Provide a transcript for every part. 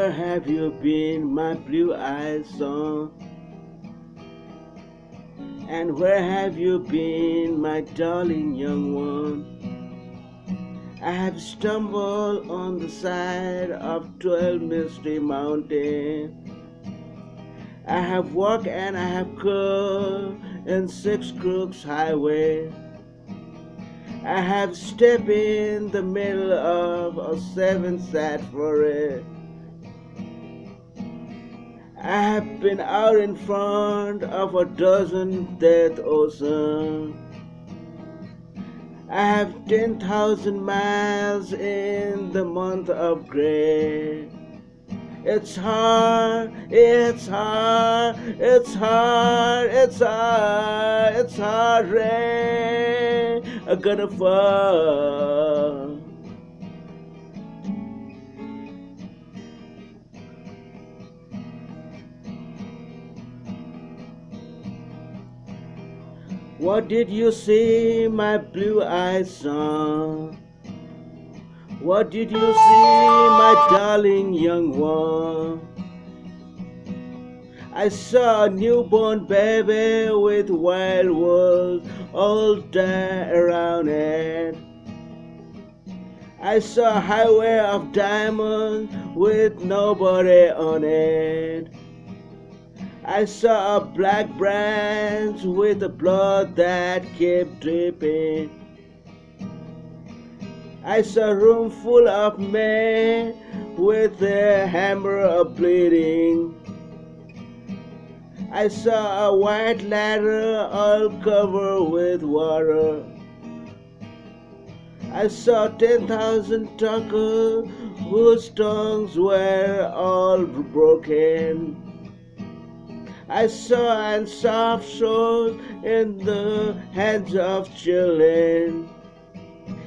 where have you been, my blue-eyed son? And where have you been, my darling young one? I have stumbled on the side of 12 misty mountains. I have walked and I have curved in 6 crooks highway. I have stepped in the middle of a 7 sad forest. I have been out in front of a dozen dead oceans. I have 10,000 miles in the month of gray. It's hard, it's hard, it's hard, it's hard, it's hard rain, I'm gonna fall. What did you see, my blue-eyed son? What did you see, my darling young one? I saw a newborn baby with wild wolves all day around it. I saw a highway of diamonds with nobody on it. I saw a black branch with the blood that kept dripping. I saw a room full of men with their hammer of bleeding. I saw a white ladder all covered with water. I saw 10,000 talkers whose tongues were all broken. I saw and soft souls in the hands of children.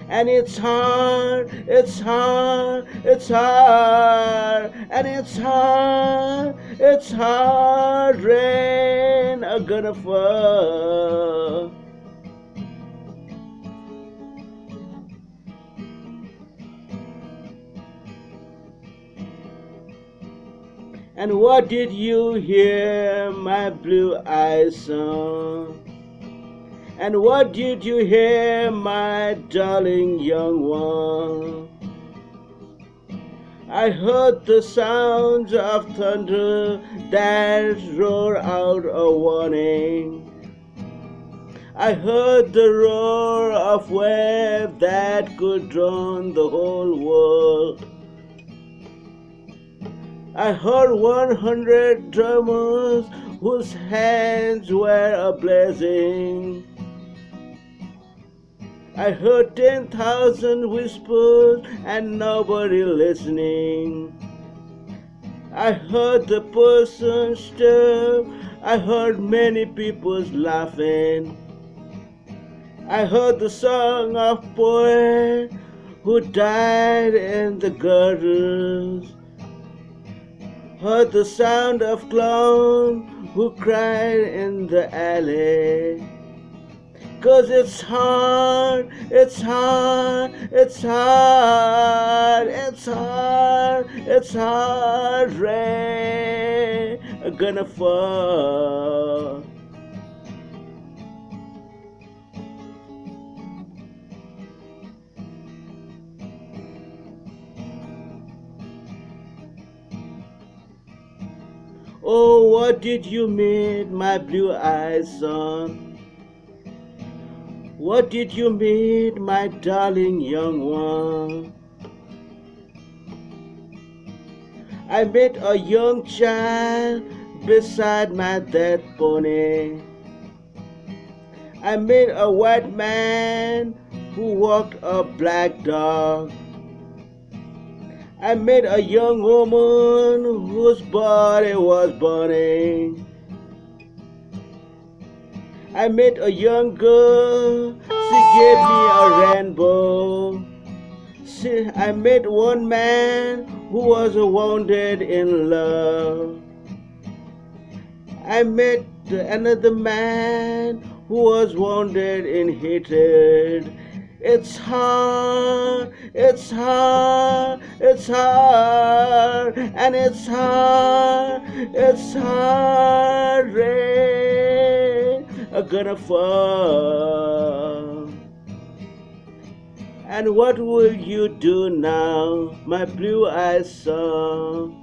And it's hard, it's hard, it's hard, and it's hard, rain are gonna fall. And what did you hear, my blue-eyed son? And what did you hear, my darling young one? I heard the sounds of thunder that roar out a warning. I heard the roar of waves that could drown the whole world. I heard 100 drummers whose hands were a-blazing. I heard 10,000 whispers and nobody listening. I heard the person step. I heard many people laughing. I heard the song of poets who died in the gutters. Heard the sound of clowns who cried in the alley. 'Cause it's hard, it's hard, it's hard, it's hard, it's hard, rain gonna fall. Oh, what did you meet, my blue-eyed son? What did you meet, my darling young one? I met a young child beside my dead pony. I met a white man who walked a black dog. I met a young woman whose body was burning. I met a young girl, she gave me a rainbow. I met one man who was wounded in love. I met another man who was wounded in hatred. It's hard, it's hard, it's it's hard, and it's hard rain gonna fall. And what will you do now, my blue-eyed son?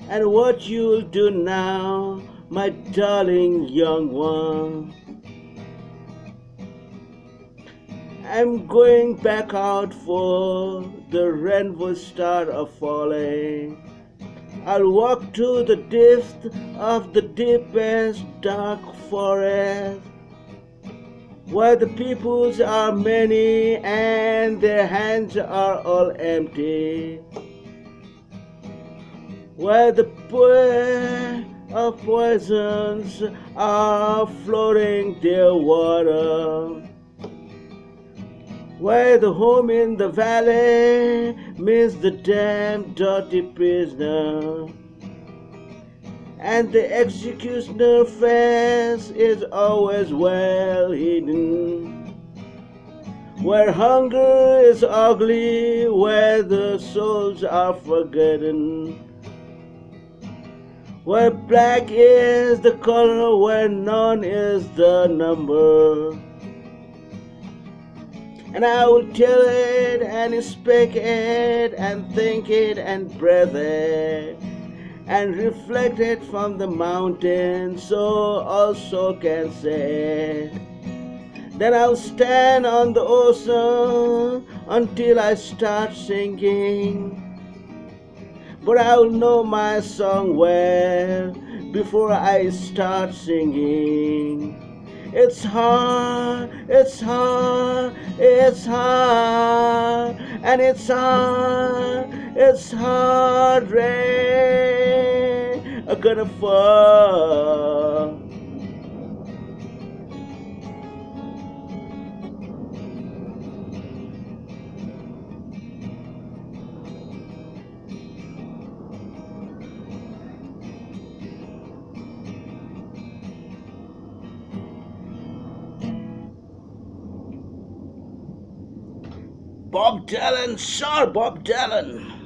And what you'll do now, my darling young one? I'm going back out for the rain will start falling. I'll walk to the depth of the deepest dark forest, where the peoples are many and their hands are all empty, where the of poisons are floating their water, where the home in the valley means the damn dirty prisoner, and the executioner face is always well hidden, where hunger is ugly, where the souls are forgotten, where black is the color, where none is the number. And I will tell it and speak it and think it and breathe it and reflect it from the mountain, so also can say it. Then I'll stand on the ocean until I start singing, but I'll know my song well before I start singing. It's hard, it's hard, it's hard, and it's hard rain gonna fall. Bob Dylan, Sir Bob Dylan.